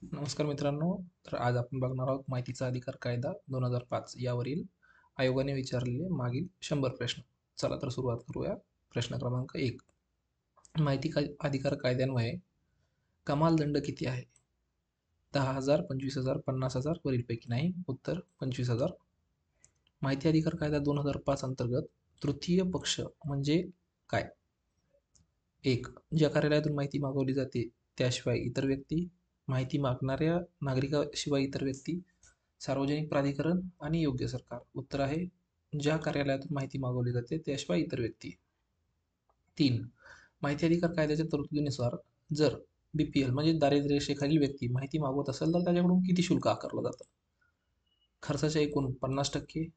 नमस्कार मित्रांनो. तर आज आपण बघणार आहोत माहितीचा अधिकार कायदा 2005 यावरील आयोगाने विचारलेले मागील 100 प्रश्न. चला तर सुरुवात करूया. प्रश्न क्रमांक 1. अधिकार कायद्यान्वये कमाल दंड किती आहे? 10,000, 25,000, 50,000, वरीलपैकी नाही. उत्तर 25,000. माहिती अधिकार कायदा 2005 अंतर्गत तृतीय पक्ष म्हणजे काय? 1. ज्या कार्यालयातून माहिती मागवली जाते त्याशिवाय इतर व्यक्ती, माहिती मागणाऱ्या नागरिकाशिवाय इतर व्यक्ती, सार्वजनिक प्राधिकरण आणि योग्य सरकार. उत्तर आहे ज्या कार्यालयातून माहिती मागवली जाते त्याशिवाय इतर व्यक्ती. 3. माहिती अधिकार कायद्याच्या तरतुदीनुसार जर BPL म्हणजे दारिद्र्य रेषेखालील व्यक्ती माहिती मागवत असेल तर त्याच्याकडून किती शुल्क आकारलं जातं? खर्चाच्या एकूण 50%,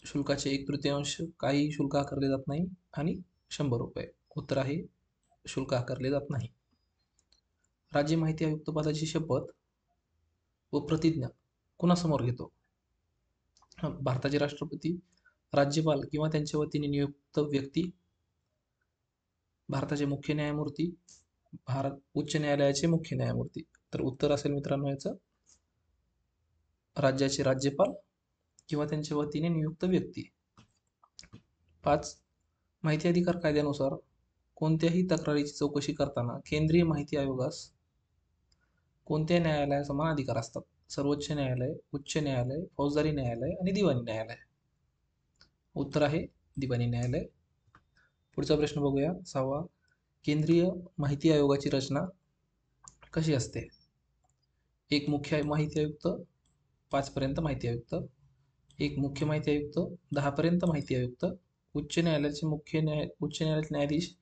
शुल्काचे 1/3, काही शुल्क आकारले जात नाही आणि 100 रुपये. उत्तर आहे शुल्क आकारले जात नाही. राज्य माहिती आयुक्त पदाची शपथ व प्रतिज्ञा कुणासमोर घेतो? भारताचे राष्ट्रपती, राज्यपाल किंवा त्यांच्या वतीने नियुक्त व्यक्ती, भारताचे मुख्य न्यायमूर्ती, भारत उच्च न्यायालयाचे मुख्य न्यायमूर्ती. तर उत्तर असेल मित्रांनो याचं राज्याचे राज्यपाल किंवा त्यांच्या वतीने नियुक्त व्यक्ती. 5. माहिती अधिकार कायद्यानुसार कोणत्याही तक्रारीची चौकशी करताना केंद्रीय माहिती आयोगास कोणत्या न्यायालयासमान अधिकार असतात? सर्वोच्च न्यायालय, उच्च न्यायालय, फौजदारी न्यायालय आणि दिवाणी न्यायालय. उत्तर आहे दिवाणी न्यायालय. पुढचा प्रश्न बघूया. 6. केंद्रीय माहिती आयोगाची रचना कशी असते? एक मुख्य माहिती आयुक्त, 5 पर्यंत माहिती आयुक्त, एक मुख्य माहिती आयुक्त, 10 पर्यंत माहिती आयुक्त, उच्च न्यायालयाचे उच्च न्यायालयाचे न्यायाधीश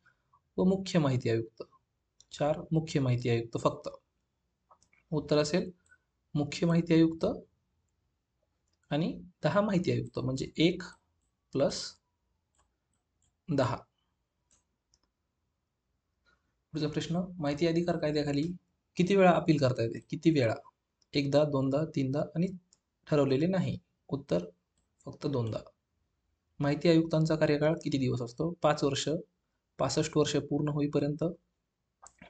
व मुख्य माहिती आयुक्त. 4 मुख्य माहिती आयुक्त फक्त. उत्तर असेल मुख्य माहिती आयुक्त आणि 10 माहिती आयुक्त म्हणजे 1 प्लस 10. पुढचा प्रश्न. माहिती अधिकार कायद्याखाली किती वेळा अपील करता येते? किती वेळा? एकदा, दोनदा, तीनदा आणि ठरवलेले नाही. उत्तर फक्त दोनदा. माहिती आयुक्तांचा कार्यकाळ किती दिवस असतो? 5 वर्ष, 65 वर्ष पूर्ण होईपर्यंत,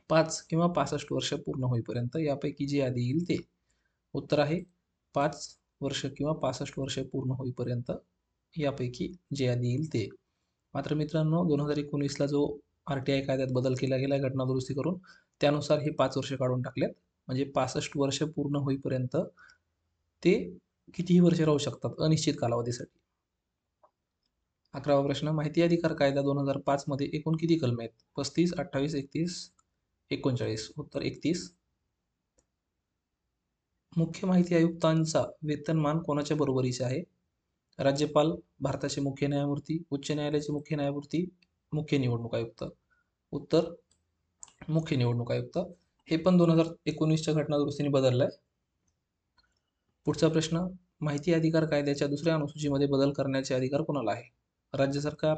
5 किंवा 65 वर्ष पूर्ण होईपर्यंत, यापैकी जे आधी येईल ते. उत्तर आहे 5 वर्ष किंवा 65 वर्ष पूर्ण होईपर्यंत, यापैकी जे आधी येईल ते. मात्र मित्रांनो 2019ला जो RTI कायद्यात बदल केला गेला घटना दुरुस्ती करून, त्यानुसार हे 5 वर्ष काढून टाकलेत. म्हणजे 65 वर्ष पूर्ण होईपर्यंत ते कितीही वर्ष राहू शकतात अनिश्चित कालावधीसाठी. 11वा प्रश्न. माहिती अधिकार कायदा 2005 मध्ये एकूण किती कलमे आहेत? 35, 28, 31, 39. उत्तर 31. मुख्य माहिती आयुक्तांचा वेतनमान कोणाच्या बरोबरीचे आहे? राज्यपाल, भारताचे मुख्य न्यायमूर्ती, उच्च न्यायालयाचे मुख्य न्यायमूर्ती, मुख्य निवडणूक आयुक्त. उत्तर मुख्य निवडणूक आयुक्त. हे पण 2019च्या घटना दुरुस्तीने बदललंय. पुढचा प्रश्न. माहिती अधिकार कायद्याच्या दुसऱ्या अनुसूचीमध्ये बदल करण्याचे अधिकार कोणाला आहे? राज्य सरकार,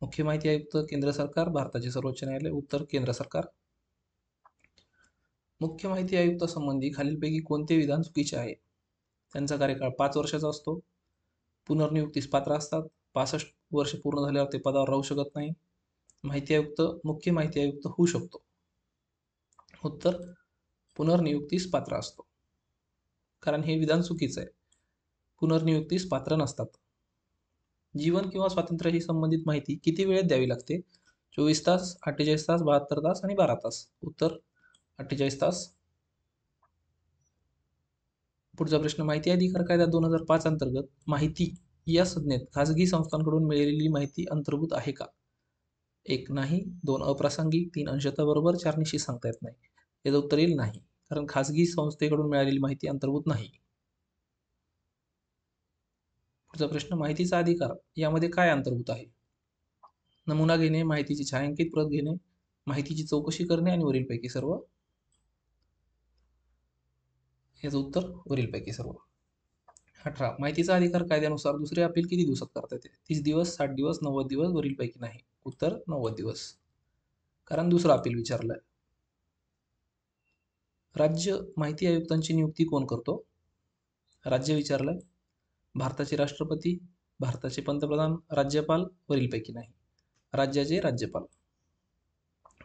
मुख्य माहिती आयुक्त, केंद्र सरकार, भारताचे सर्वोच्च न्यायालय. उत्तर केंद्र सरकार. मुख्य माहिती आयुक्त संबंधी खालीलपैकी कोणते विधान चुकीचे आहे? त्यांचा कार्यकाळ 5 वर्षाचा असतो, पुनर्नियुक्तीस पात्र असतात, 65 वर्ष पूर्ण झाल्यावर ते पदावर राहू शकत नाही, माहिती आयुक्त मुख्य माहिती आयुक्त होऊ शकतो. उत्तर पुनर्नियुक्तीस पात्र असतो. कारण हे विधान चुकीचं आहे. पुनर्नियुक्तीस पात्र नसतात. जीवन किंवा स्वातंत्र्याशी संबंधित माहिती किती वेळेत द्यावी लागते? 24 तास, 48 तास, 72 तास आणि 12 तास. उत्तर 48 तास. पुढचा प्रश्न. माहिती अधिकार कायदा 2005 अंतर्गत माहिती या संज्ञेत खाजगी संस्थांकडून मिळालेली माहिती अंतर्भूत आहे का? 1 नाही, 2 अप्रासंगिक, 3 अंशतः बरोबर, 4 निश्चित सांगता येत नाही. याचं उत्तर येईल नाही, कारण खाजगी संस्थेकडून मिळालेली माहिती अंतर्भूत नाही. पुढचा प्रश्न. माहितीचा अधिकार यामध्ये काय अंतर्भूत आहे? नमुना घेणे, माहितीची छायांकित प्रत घेणे, माहितीची चौकशी करणे आणि वरीलपैकी सर्व. याचं उत्तर वरीलपैकी सर्व. 18. माहितीचा अधिकार कायद्यानुसार दुसरे अपील किती दिवसात करता येते? 30 दिवस, 60 दिवस, 90 दिवस, वरीलपैकी नाही. उत्तर 90 दिवस, कारण दुसरा अपील विचारलाय. राज्य माहिती आयुक्तांची नियुक्ती कोण करतो? राज्य विचारलंय. भारताचे राष्ट्रपती, भारताचे पंतप्रधान, राज्यपाल, वरीलपैकी नाही. राज्याचे राज्यपाल.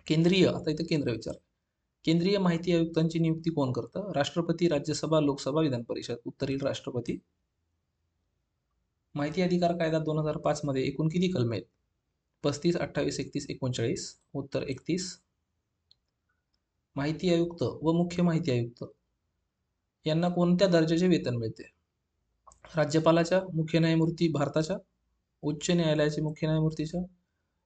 केंद्रीय, आता इथं केंद्र विचार. केंद्रीय माहिती आयुक्तांची नियुक्ती कोण करतं? राष्ट्रपती, राज्यसभा, लोकसभा, विधान परिषद. उत्तर येईल राष्ट्रपती. माहिती अधिकार कायदा 2005 मध्ये एकूण किती कलमे आहेत? 35, 28, 31, 39. उत्तर 31. माहिती आयुक्त व मुख्य माहिती आयुक्त यांना कोणत्या दर्जाचे वेतन मिळते? राज्यपालाच्या, मुख्य न्यायमूर्ती भारताच्या, उच्च न्यायालयाचे मुख्य न्यायमूर्तीच्या,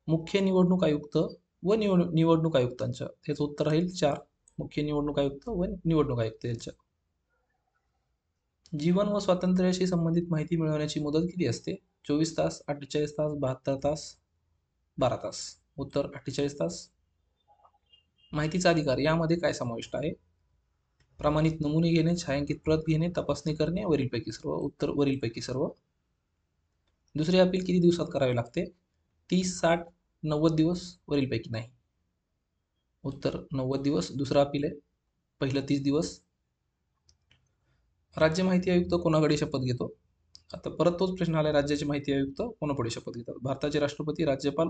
मुख्य निवडणूक आयुक्त व निवडणूक आयुक्तांच्या. याचं उत्तर राहील 4. मुख्य निवडणूक आयुक्त व निवडणूक आयुक्त यांच्या. जीवन व स्वातंत्र्याशी संबंधित माहिती मिळवण्याची मुदत किती असते? 24 तास, 48 तास, 72 तास, 12 तास. उत्तर 48 तास. माहितीचा अधिकार यामध्ये काय समाविष्ट आहे? प्रमाणित नमुने घेणे, छायांकित प्रत घेणे, तपासणी करणे, वरीलपैकी सर्व. उत्तर वरीलपैकी सर्व. दुसरे अपील किती दिवसात करावे लागते? 30, 60, 90 दिवस. वरीलपैकी नाही. उत्तर 90 दिवस. दुसरा अपील आहे. पहिलं 30 दिवस. राज्य माहिती आयुक्त कोणाकडे शपथ घेतो? आता परत तोच प्रश्न आलाय, राज्याचे माहिती आयुक्त कोणापुढे शपथ घेतात? भारताचे राष्ट्रपती, राज्यपाल,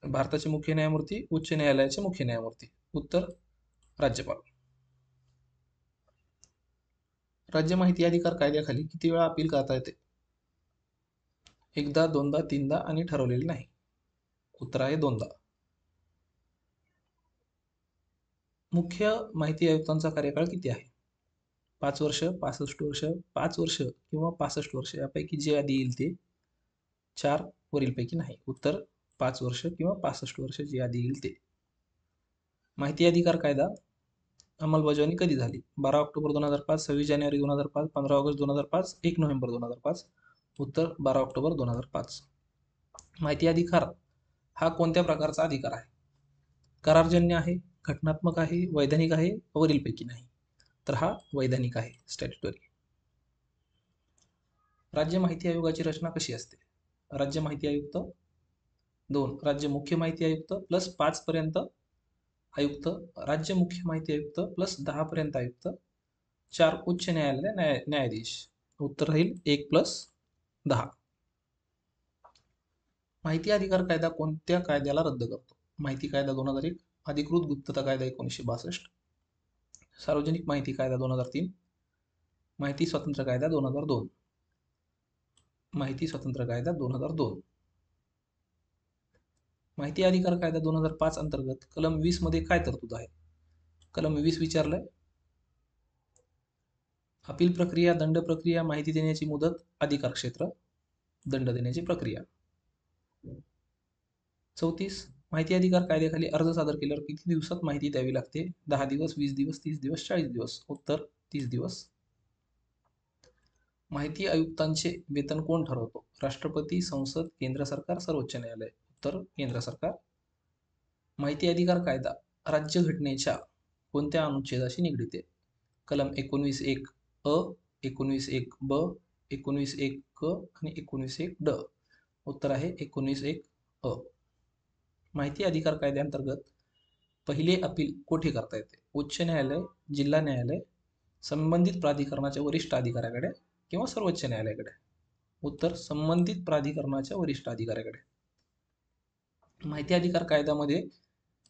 भारताचे मुख्य न्यायमूर्ती, उच्च न्यायालयाचे मुख्य न्यायमूर्ती. उत्तर राज्यपाल. राज्य माहिती अधिकार कायद्याखाली किती वेळा अपील करता येते? एकदा, दोनदा, तीनदा आणि ठरवलेले नाही. उत्तर आहे 2दा. मुख्य माहिती आयुक्तांचा कार्यकाळ किती आहे? 5 वर्ष, 65 वर्ष, 5 वर्ष किंवा 65 वर्ष यापैकी जे आधी येईल ते. 4 वरीलपैकी नाही. उत्तर 5 वर्ष किंवा 65 वर्ष जे आधी येईल ते. माहिती अधिकार कायदा अंमलबजावणी कधी झाली? 12 ऑक्टोबर 2005, 26 जानेवारी 2005, 15 ऑगस्ट 2005, 1 नोव्हेंबर 2005. उत्तर 12 ऑक्टोबर 2005. माहिती अधिकार हा कोणत्या प्रकारचा अधिकार आहे? करारजन्य आहे, घटनात्मक आहे, वैधानिक आहे, वरीलपैकी नाही. तर हा वैधानिक आहे, स्टॅट्युटरी. राज्य माहिती आयोगाची रचना कशी असते? राज्य माहिती आयुक्त 2, राज्य मुख्य माहिती आयुक्त प्लस 5 पर्यंत आयुक्त, राज्य मुख्य माहिती आयुक्त प्लस 10 पर्यंत आयुक्त, 4 उच्च न्यायालय न्यायाधीश. उत्तर राहील 1 प्लस 10. माहिती अधिकार कायदा कोणत्या कायद्याला रद्द करतो? माहिती कायदा 2001, अधिकृत गुप्तता कायदा 1962, सार्वजनिक माहिती कायदा 2003, माहिती स्वातंत्र्य कायदा 2002. माहिती स्वातंत्र्य कायदा 2002. माहिती अधिकार कायदा 2005 अंतर्गत कलम 20 मध्ये काय तरतूद आहे? कलम 20 विचारलंय. अपील प्रक्रिया, दंड प्रक्रिया, माहिती देण्याची मुदत, अधिकार क्षेत्र, दंड देण्याची प्रक्रिया. 34. माहिती अधिकार कायद्याखाली अर्ज सादर केल्यावर किती दिवसात माहिती द्यावी लागते? 10 दिवस, 20 दिवस, 30 दिवस, 40 दिवस. उत्तर 30 दिवस. माहिती आयुक्तांचे वेतन कोण ठरवतो? राष्ट्रपती, संसद, केंद्र सरकार, सर्वोच्च न्यायालय. उत्तर केंद्र सरकार. माहिती अधिकार कायदा राज्यघटनेच्या कोणत्या अनुच्छेदाशी निगडीत आहे? कलम 19.1 अ, 19.1 ब, 19.1 क आणि 19.1 ड. उत्तर आहे 19.1 अ. माहिती अधिकार कायद्याअंतर्गत पहिले अपील कोठे करता येते? उच्च न्यायालय, जिल्हा न्यायालय, संबंधित प्राधिकरणाच्या वरिष्ठ अधिकाऱ्याकडे किंवा सर्वोच्च न्यायालयाकडे. उत्तर संबंधित प्राधिकरणाच्या वरिष्ठ अधिकाऱ्याकडे. माहिती अधिकार कायद्यामध्ये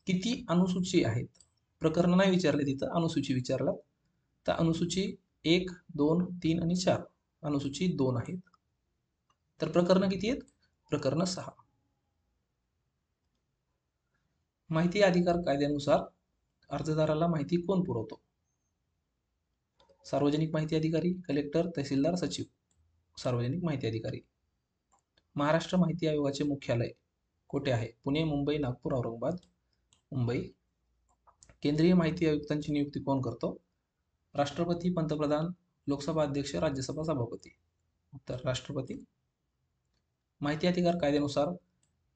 किती अनुसूची आहेत? प्रकरण नाही विचारले तिथं, अनुसूची विचारला. तर अनुसूची 1, 2, 3 आणि 4. अनुसूची 2 आहेत. तर प्रकरण किती आहेत? प्रकरण 6. माहिती अधिकार कायद्यानुसार अर्जदाराला माहिती कोण पुरवतो? सार्वजनिक माहिती अधिकारी, कलेक्टर, तहसीलदार, सचिव. सार्वजनिक माहिती अधिकारी. महाराष्ट्र माहिती आयोगाचे मुख्यालय कुठे आहे? पुणे, मुंबई, नागपूर, औरंगाबाद. मुंबई. केंद्रीय माहिती आयुक्तांची नियुक्ती कोण करतो? राष्ट्रपती, पंतप्रधान, लोकसभा अध्यक्ष, राज्यसभा सभापती. उत्तर राष्ट्रपती. माहिती अधिकार कायद्यानुसार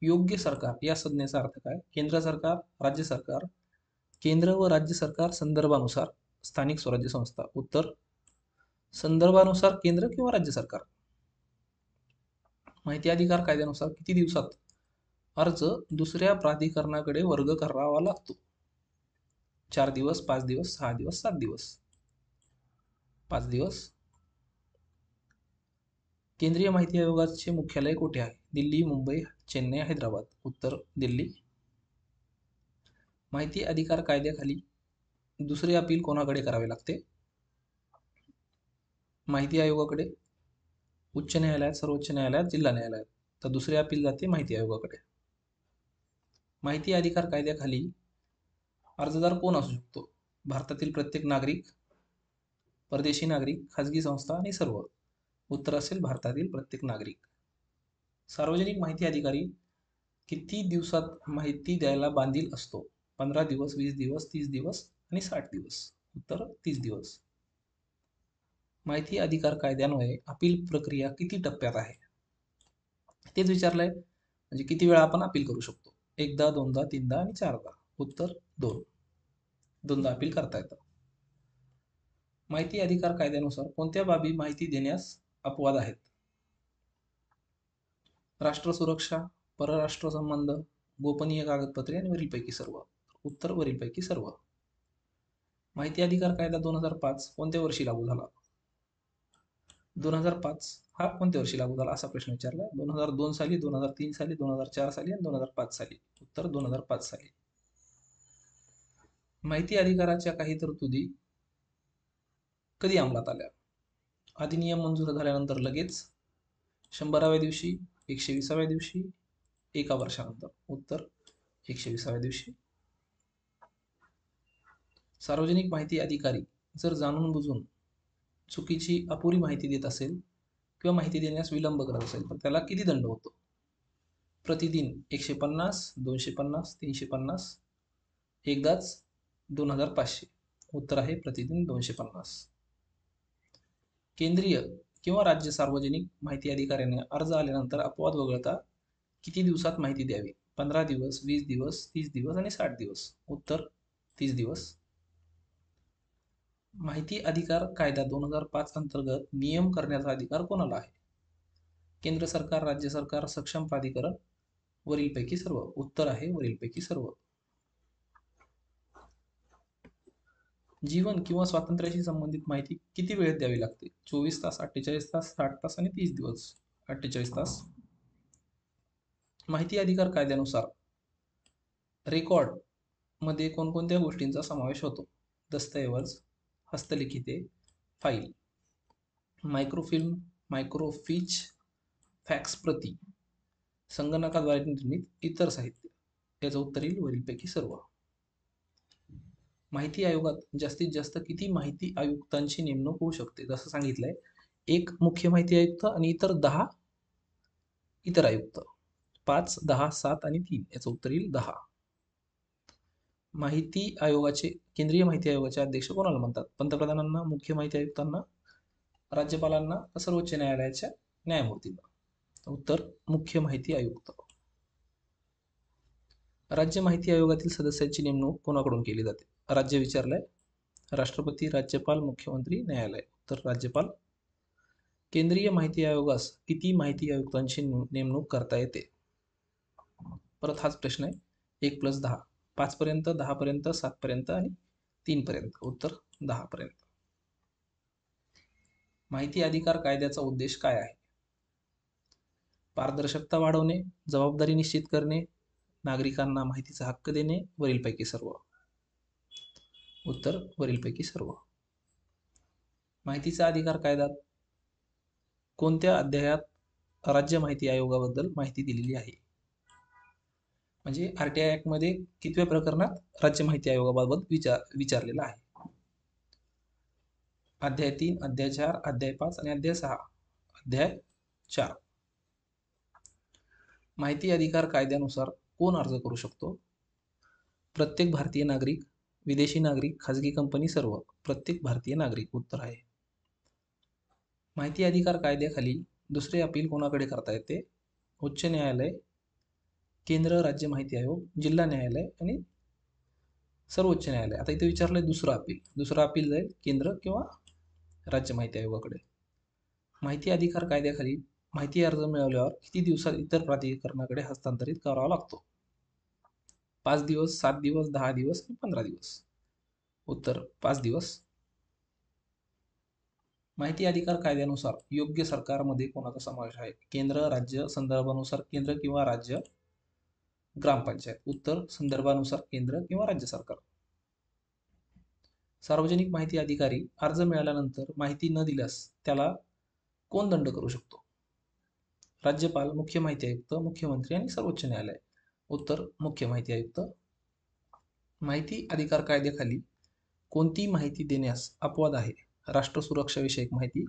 योग्य सरकार या संज्ञेचा अर्थ काय? केंद्र सरकार, राज्य सरकार, केंद्र व राज्य सरकार संदर्भानुसार स्थानिक स्वराज्य संस्था. उत्तर संदर्भानुसार केंद्र किंवा राज्य सरकार. माहिती अधिकार कायद्यानुसार किती दिवसात अर्ज दुसऱ्या प्राधिकरणाकडे वर्ग करावा लागतो? 4 दिवस, 5 दिवस, 6 दिवस, 7 दिवस. 5 दिवस. केंद्रीय माहिती आयोगाचे मुख्यालय कुठे आहे? दिल्ली, मुंबई, चेन्नई, हैदराबाद. उत्तर दिल्ली. माहिती अधिकार कायद्याखाली दुसरे अपील कोणाकडे करावे लागते? माहिती आयोगाकडे, उच्च न्यायालयात, सर्वोच्च न्यायालयात, जिल्हा न्यायालयात. तर दुसरे अपील जाते माहिती आयोगाकडे. माहिती अधिकार कायद्याखाली अर्जदार कोण असू शकतो? भारतातील प्रत्येक नागरिक, परदेशी नागरिक, खाजगी संस्था आणि सर्व. उत्तर असेल भारतातील प्रत्येक नागरिक. सार्वजनिक माहिती अधिकारी किती दिवसात माहिती द्यायला बांधील असतो? 15 दिवस, 20 दिवस, 30 दिवस आणि 60 दिवस. उत्तर 30 दिवस. माहिती अधिकार कायद्यान्वये अपील प्रक्रिया किती टप्प्यात आहे? तेच विचारलंय, म्हणजे किती वेळा आपण अपील करू शकतो? एकदा, दोनदा, तीनदा आणि चारदा. उत्तर 2. दोनदा अपील करता येतं. माहिती अधिकार कायद्यानुसार कोणत्या बाबी माहिती देण्यास अपवाद आहेत? राष्ट्र सुरक्षा, परराष्ट्र संबंध, गोपनीय कागदपत्रे आणि वरीलपैकी सर्व. उत्तर वरीलपैकी सर्व. माहिती अधिकार कायदा 2005 कोणत्या वर्षी लागू झाला? 2005 हा कोणत्या वर्षी लागू झाला असा प्रश्न विचारला. 2002 साली, 2003 साली, 2004 साली आणि 2005 साली. उत्तर 2005 साली. माहिती अधिकाराच्या काही तरतुदी कधी अंमलात आल्या? अधिनियम मंजूर झाल्यानंतर लगेच, 100व्या दिवशी, 120व्या दिवशी, 1 वर्षानंतर. उत्तर 120व्या दिवशी. सार्वजनिक माहिती अधिकारी जर जाणून बुजून चुकीची अपुरी माहिती देत असेल किंवा माहिती देण्यास विलंब करत असेल तर त्याला किती दंड होतो? प्रतिदिन 150, 250, 350, एकदाच 2500. उत्तर आहे प्रतिदिन 250. केंद्रीय किंवा राज्य सार्वजनिक माहिती अधिकाऱ्याने अर्ज आल्यानंतर अपवाद वगळता किती दिवसात माहिती द्यावी? 15 दिवस, 20 दिवस, 30 दिवस आणि 60 दिवस. उत्तर 30 दिवस. माहिती अधिकार कायदा 2005 अंतर्गत नियम करण्याचा अधिकार कोणाला आहे? केंद्र सरकार, राज्य सरकार, सक्षम प्राधिकरण, वरीलपैकी सर्व. उत्तर आहे वरीलपैकी सर्व. जीवन किंवा स्वातंत्र्याशी संबंधित माहिती किती वेळेत द्यावी लागते? 24 तास, 48 तास, 60 तास आणि 30 दिवस. 48 तास. माहिती अधिकार कायद्यानुसार रेकॉर्ड मध्ये कोणकोणत्या गोष्टींचा समावेश होतो? दस्तऐवज, हस्तलिखिते, फाईल, मायक्रोफिल्म, मायक्रोफिच, फॅक्स प्रती, संगणकाद्वारे निर्मित इतर साहित्य. याचं उत्तर येईल वरीलपैकी सर्व. माहिती आयोगात जास्तीत जास्त किती माहिती आयुक्तांची नेमणूक होऊ शकते? जसं सांगितलंय, 1 मुख्य माहिती आयुक्त आणि इतर 10 इतर आयुक्त. 5, 10, 7 आणि 3. याचं उत्तर येईल 10. माहिती आयोगाचे, केंद्रीय माहिती आयोगाचे अध्यक्ष कोणाला म्हणतात? पंतप्रधानांना, मुख्य माहिती आयुक्तांना, राज्यपालांना, सर्वोच्च न्यायालयाच्या न्यायमूर्तींना. उत्तर मुख्य माहिती आयुक्त. राज्य माहिती आयोगातील सदस्यांची नेमणूक कोणाकडून केली जाते? राज्य विचारलंय. राष्ट्रपती, राज्यपाल, मुख्यमंत्री, न्यायालय. तर राज्यपाल. केंद्रीय माहिती आयोगास किती माहिती आयुक्तांची नेमणूक करता येते? परत हाच प्रश्न आहे. 1+10. 5 पर्यंत, 10 पर्यंत, 7 पर्यंत आणि 3 पर्यंत. उत्तर 10 पर्यंत. माहिती अधिकार कायद्याचा उद्देश काय आहे? पारदर्शकता वाढवणे, जबाबदारी निश्चित करणे, नागरिकांना माहितीचा हक्क देणे, वरीलपैकी सर्व. उत्तर वरीलपैकी सर्व. माहितीचा अधिकार कायद्यात कोणत्या अध्यायात राज्य माहिती आयोगाबद्दल माहिती दिलेली आहे? म्हणजे आरटीआय ऍक्ट मध्ये कितव्या प्रकरणात राज्य माहिती आयोगाबाबत विचारलेला आहे? अध्याय 3, अध्याय 4, अध्याय 5 आणि अध्याय 6. अध्याय 4. माहिती अधिकार कायद्यानुसार कोण अर्ज करू शकतो? प्रत्येक भारतीय नागरिक, विदेशी नागरिक, खाजगी कंपनी, सर्व. प्रत्येक भारतीय नागरिक. उत्तर आहे. माहिती अधिकार कायद्याखाली दुसरे अपील कोणाकडे करता येते? उच्च न्यायालय, केंद्र राज्य माहिती आयोग, जिल्हा न्यायालय आणि सर्वोच्च न्यायालय. आता इथे विचारलंय दुसरं अपील. दुसरं अपील जाईल केंद्र किंवा राज्य माहिती आयोगाकडे. माहिती अधिकार कायद्याखाली माहिती अर्ज मिळवल्यावर किती दिवसात इतर प्राधिकरणाकडे हस्तांतरित करावा लागतो? 5 दिवस, 7 दिवस, 10 दिवस आणि 15 दिवस. उत्तर 5 दिवस. माहिती अधिकार कायद्यानुसार योग्य सरकारमध्ये कोणाचा समावेश आहे? केंद्र, राज्य, संदर्भानुसार केंद्र किंवा राज्य, ग्रामपंचायत. उत्तर संदर्भानुसार केंद्र किंवा राज्य सरकार. सार्वजनिक माहिती अधिकारी अर्ज मिळाल्यानंतर माहिती न दिल्यास त्याला कोण दंड करू शकतो? राज्यपाल, मुख्य माहिती आयुक्त, मुख्यमंत्री आणि सर्वोच्च न्यायालय. उत्तर मुख्य माहिती आयुक्त. माहिती अधिकार कायद्याखाली कोणती माहिती देण्यास अपवाद आहे? राष्ट्र सुरक्षाविषयक माहिती,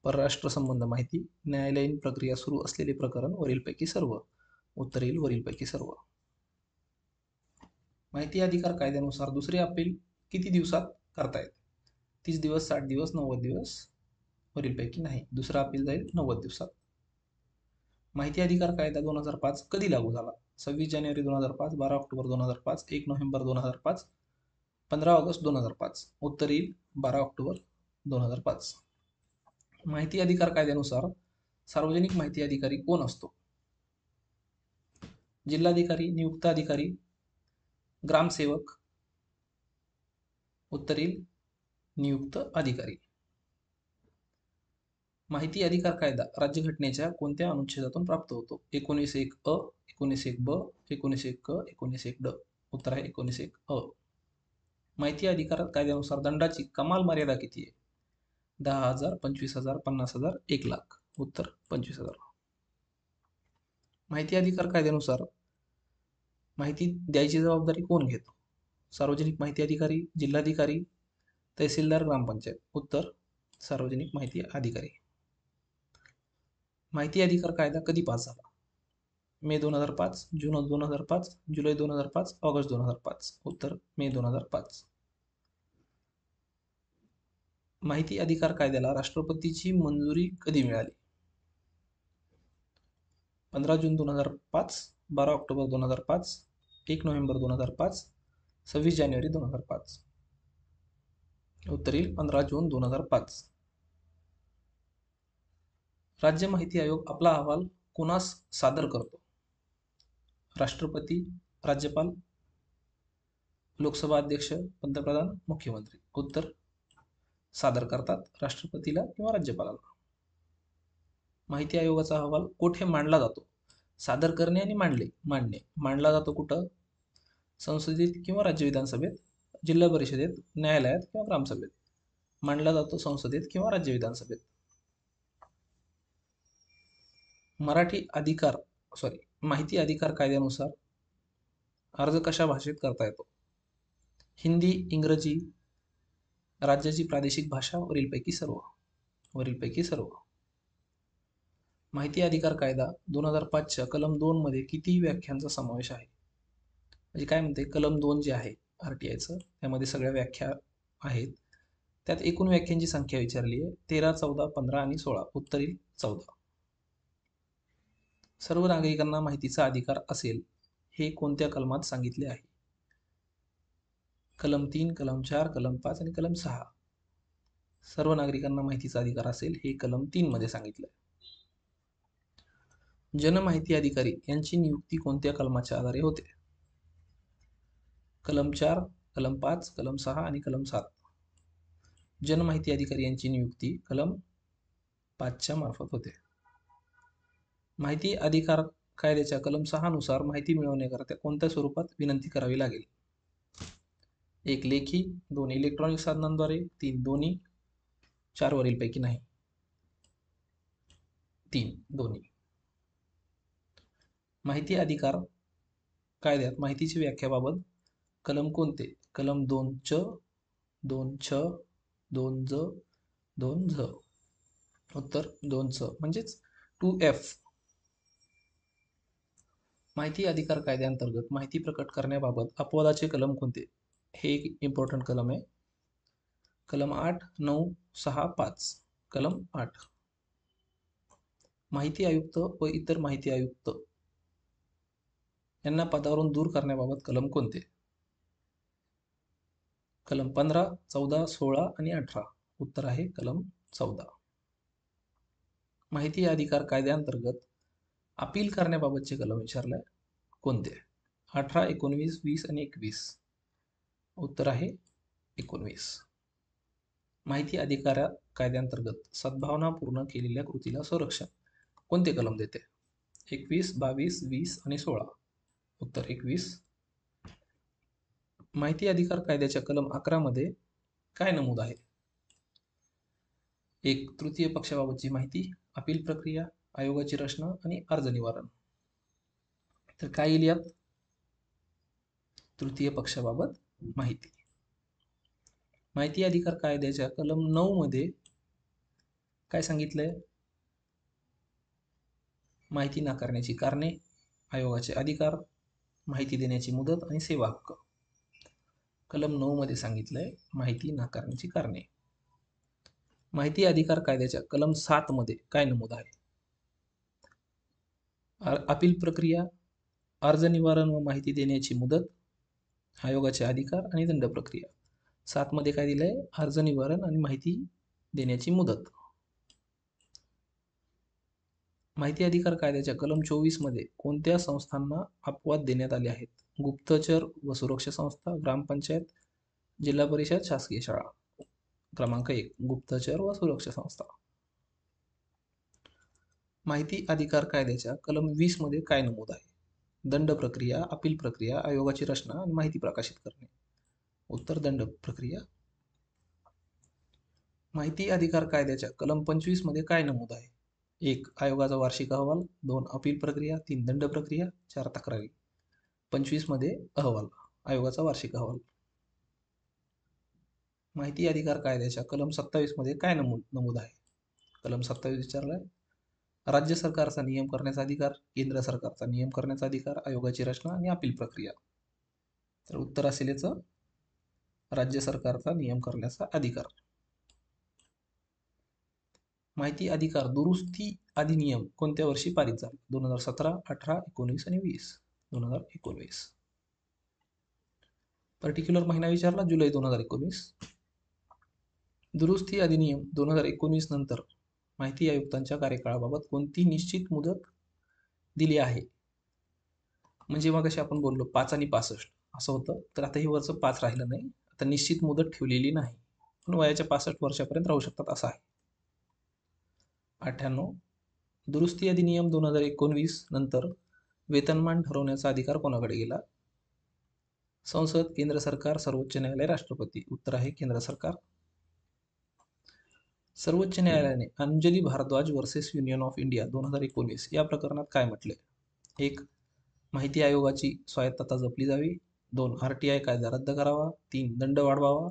परराष्ट्र संबंध माहिती, न्यायालयीन प्रक्रिया सुरू असलेले प्रकरण, वरीलपैकी सर्व. उत्तर येईल वरीलपैकी सर्व. माहिती अधिकार कायद्यानुसार दुसरे अपील किती दिवसात करता येते? 30 दिवस, 60 दिवस, 90 दिवस. वरीलपैकी नाही. दुसरा अपील जाईल 90 दिवसात. माहिती अधिकार कायदा 2005 कधी लागू झाला? 26 जानेवारी 2005, 12 ऑक्टोबर 2005, 1 नोव्हेंबर 2005, 15 ऑगस्ट 2005. उत्तर येईल 12 ऑक्टोबर 2005. माहिती अधिकार कायद्यानुसार सार्वजनिक माहिती अधिकारी कोण असतो? जिल्हाधिकारी, नियुक्त अधिकारी, ग्रामसेवक. उत्तर येईल नियुक्त अधिकारी. माहिती अधिकार कायदा राज्यघटनेच्या कोणत्या अनुच्छेदातून प्राप्त होतो? 19.1 अ, 19.1 ब, 19.1 क, 19.1 ड. उत्तर आहे 19.1 अ. माहिती अधिकार कायद्यानुसार दंडाची कमाल मर्यादा किती आहे? 10,000, 25,000, 50,000, 1,00,000. उत्तर 25,000. माहिती अधिकार कायद्यानुसार माहिती द्यायची जबाबदारी कोण घेतो? सार्वजनिक माहिती अधिकारी, जिल्हाधिकारी, तहसीलदार, ग्रामपंचायत. उत्तर सार्वजनिक माहिती अधिकारी. माहिती अधिकार कायदा कधी पास झाला? मे 2005, जून 2005, जुलै 2005, ऑगस्ट 2005. उत्तर मे 2005. माहिती अधिकार कायद्याला राष्ट्रपतीची मंजुरी कधी मिळाली? 15 जून 2005, 12 ऑक्टोबर 2005, 1 नोव्हेंबर 2005, 26 जानेवारी 2005. उत्तर येईल 15 जून 2005. राज्य माहिती आयोग आपला अहवाल कोणास सादर करतो? राष्ट्रपती, राज्यपाल, लोकसभा अध्यक्ष, पंतप्रधान, मुख्यमंत्री. उत्तर सादर करतात राष्ट्रपतीला किंवा राज्यपालाला. माहिती आयोगाचा अहवाल कुठे मांडला जातो? सादर करणे आणि मांडणे. मांडला जातो कुठं? संसदेत किंवा राज्य विधानसभेत, जिल्हा परिषदेत, न्यायालयात किंवा ग्रामसभेत. मांडला जातो संसदेत किंवा राज्य विधानसभेत. माहिती अधिकार कायद्यानुसार अर्ज कशा भाषेत करता येतो? हिंदी, इंग्रजी, राज्याची प्रादेशिक भाषा, वरीलपैकी सर्व. वरीलपैकी सर्व. माहिती अधिकार कायदा 2005च्या कलम 2 मध्ये किती व्याख्यांचा समावेश आहे? म्हणजे काय म्हणते, कलम 2 जे आहे RTIचं, त्यामध्ये सगळ्या व्याख्या आहेत. त्यात एकूण व्याख्यांची संख्या विचारली आहे 13, 14, 15 आणि 16. उत्तर येईल 14. सर्व नागरिकांना माहितीचा अधिकार असेल हे कोणत्या कलमात सांगितले आहे? कलम 3, कलम 4, कलम 5 आणि कलम 6. सर्व नागरिकांना माहितीचा अधिकार असेल हे कलम 3 मध्ये सांगितलं. जनमाहिती अधिकारी यांची नियुक्ती कोणत्या कलमाच्या आधारे होते? कलम 4, कलम 5, कलम 6 आणि कलम 7. जनमाहिती अधिकारी यांची नियुक्ती कलम 5च्या मार्फत होते. माहिती अधिकार कायद्याच्या कलम 6 नुसार माहिती मिळवण्याकरता कोणत्या स्वरूपात विनंती करावी लागेल? 1 लेखी, 2 इलेक्ट्रॉनिक साधनांद्वारे, 3 दोन्ही, 4 वरीलपैकी नाही. 3 दोन्ही. माहिती अधिकार कायद्यात माहितीची व्याख्याबाबत कलम कोणते? कलम 2 च, 2 छ, 2 ज, 2 झ. उत्तर 2 च म्हणजेच 2F. माहिती अधिकार कायद्याअंतर्गत माहिती प्रकट करण्याबाबत अपवादाचे कलम कोणते? हे एक इम्पॉर्टंट कलम आहे. कलम 8, 9, 6, 5. कलम 8. माहिती आयुक्त व इतर माहिती आयुक्त यांना पदावरून दूर करण्याबाबत कलम कोणते? कलम 15, 14, 16 आणि 18. उत्तर आहे कलम 14. माहिती अधिकार कायद्याअंतर्गत अपील करण्याबाबतचे कलम विचारलंय कोणते? 18, 19, 20 आणि 21. उत्तर आहे 19. माहिती अधिकार कायद्याअंतर्गत सद्भावनापूर्ण केलेल्या कृतीला संरक्षण कोणते कलम देते? 21, 22, 20 आणि 16. उत्तर 21. माहिती अधिकार कायद्याच्या कलम 11 मध्ये काय नमूद आहे? 1. तृतीय पक्षाबाबतची माहिती, अपील प्रक्रिया, आयोगाची रचना आणि अर्ज निवारण. तर काय येईल यात? तृतीय पक्षाबाबत माहिती. माहिती अधिकार कायद्याच्या कलम 9 मध्ये काय सांगितलंय? माहिती नाकारण्याची कारणे, आयोगाचे अधिकार, माहिती देण्याची मुदत आणि सेवा हक्क. कलम 9 मध्ये सांगितलंय माहिती नाकारण्याची कारणे. माहिती अधिकार कायद्याच्या कलम 7 मध्ये काय नमूद आहे? अपील प्रक्रिया, अर्ज निवारण व माहिती देण्याची मुदत, आयोगाचे अधिकार आणि दंड प्रक्रिया. 7 मध्ये काय दिलंय? अर्ज निवारण आणि माहिती देण्याची मुदत. माहिती अधिकार कायद्याच्या कलम 24 मध्ये कोणत्या संस्थांना अपवाद देण्यात आले आहेत? गुप्तचर व सुरक्षा संस्था, ग्रामपंचायत, जिल्हा परिषद, शासकीय शाळा. क्रमांक 1. गुप्तचर व सुरक्षा संस्था. माहिती अधिकार कायद्याच्या कलम 20 मध्ये काय नमूद आहे? दंड प्रक्रिया, अपील प्रक्रिया, आयोगाची रचना आणि माहिती प्रकाशित करणे. उत्तर दंड प्रक्रिया. माहिती अधिकार कायद्याच्या कलम 25 मध्ये काय नमूद आहे? 1. आयोगाचा वार्षिक अहवाल, 2. अपील प्रक्रिया, 3. दंड प्रक्रिया, 4. तक्रारी. 25 मध्ये अहवाल, आयोगाचा वार्षिक अहवाल. माहिती अधिकार कायद्याच्या कलम 27 मध्ये काय नमूद आहे? कलम 27 विचारलाय. राज्य सरकारचा नियम करण्याचा अधिकार, केंद्र सरकारचा नियम करण्याचा अधिकार, आयोगाची रचना आणि अपील प्रक्रिया. तर उत्तर असेल याचं राज्य सरकारचा नियम करण्याचा अधिकार. माहिती अधिकार दुरुस्ती अधिनियम कोणत्या वर्षी पारित झाला? 2017, 18, 19 आणि 20. 2019. पर्टिक्युलर महिना विचारला, जुलै 2019. दुरुस्ती अधिनियम 2019 नंतर माहिती आयुक्तांच्या कार्यकाळाबाबत कोणती निश्चित मुदत दिली आहे? म्हणजे मग अशी आपण बोललो 5 आणि 65 असं होतं, तर आता हे वरचं 5 राहिलं नाही. आता निश्चित मुदत ठेवलेली नाही, पण वयाच्या 65 वर्षापर्यंत राहू शकतात असं आहे. 98. दुरुस्ती अधिनियम 2019 नंतर वेतनमान ठरवण्याचा अधिकार कोणाकडे गेला? संसद, केंद्र सरकार, सर्वोच्च न्यायालय, राष्ट्रपती. उत्तर आहे केंद्र सरकार. सर्वोच्च न्यायालयाने Anjali Bhardwaj versus union of India 2019 या प्रकरणात काय म्हटले? 1. माहिती आयोगाची स्वायत्तता जपली जावी. 2. RTI कायदा रद्द करावा. 3. दंड वाढवावा.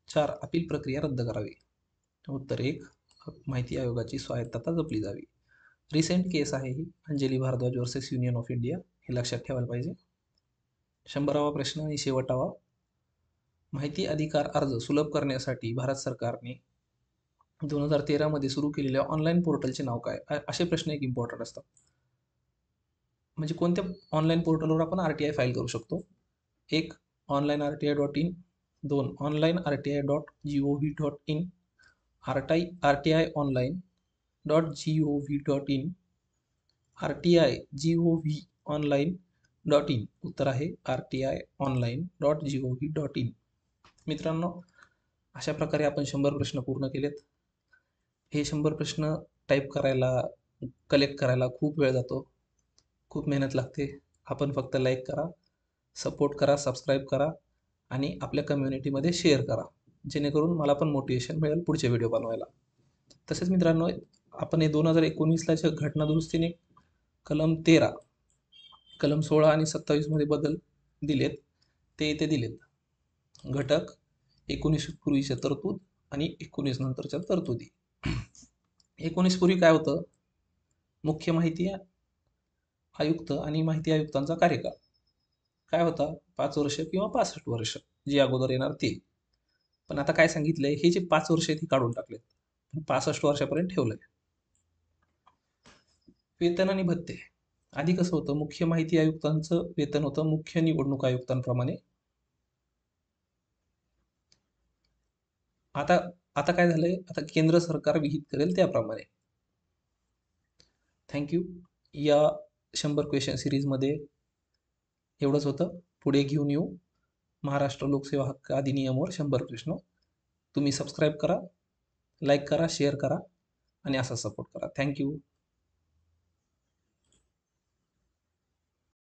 4. अपील प्रक्रिया रद्द करावी. उत्तर 1. माहिती आयोगाची स्वायत्तता जपली जावी. रिसेंट केस आहे ही, Anjali Bhardwaj versus union of India. हे लक्षात ठेवायला पाहिजे. 100वा प्रश्न आणि शेवटावा. माहिती अधिकार अर्ज सुलभ करण्यासाठी भारत सरकारने 2013 मध्ये सुरू केलेल्या ऑनलाईन पोर्टलचे नाव काय? असे प्रश्न एक इम्पॉर्टंट असतात. म्हणजे कोणत्या ऑनलाईन पोर्टलवर आपण RTI फाईल करू शकतो? 1. onlineRTI.in. 2. onlineRTI.gov.in. RTI online.gov.in. RTI gov.online.in. उत्तर आहे RTI online.gov.in. मित्रांनो, अशा प्रकारे आपण 100 प्रश्न पूर्ण केलेत. हे 100 प्रश्न टाईप करायला, कलेक्ट करायला खूप वेळ जातो, खूप मेहनत लागते. आपण फक्त लाईक करा, सपोर्ट करा, सबस्क्राईब करा आणि आपल्या कम्युनिटीमध्ये शेअर करा, जेणेकरून मला पण मोटिवेशन मिळेल पुढचे व्हिडिओ बनवायला. तसेच मित्रांनो, आपण हे 2019च्या घटना दुरुस्तीने कलम 13, कलम 16 आणि 27 मध्ये बदल दिलेत, ते इथे दिलेत. घटक 19 पूर्वीच्या तरतूद आणि 19 नंतरच्या तरतुदी. 19 पूर्वी काय होतं? मुख्य माहिती आयुक्त आणि माहिती आयुक्तांचा कार्यकाळ काय होता? 5 वर्ष किंवा 65 वर्ष, जे अगोदर येणार ते. पण आता काय सांगितलंय? हे जे 5 वर्ष आहेत काढून टाकलेत, 65 वर्षापर्यंत ठेवलंय. वेतन आणि भत्ते. आधी कसं होतं? मुख्य माहिती आयुक्तांचं वेतन होतं मुख्य निवडणूक आयुक्तांप्रमाणे. आता काय झालंय? आता केंद्र सरकार विहित करेल त्याप्रमाणे. थँक्यू. या 100 क्वेश्चन सिरीजमध्ये एवढंच होतं. पुढे घेऊन येऊ महाराष्ट्र लोकसेवा हक्क अधिनियमवर 100 प्रश्न. तुम्ही सबस्क्राईब करा, लाईक करा, शेअर करा आणि असा सपोर्ट करा. थँक्यू.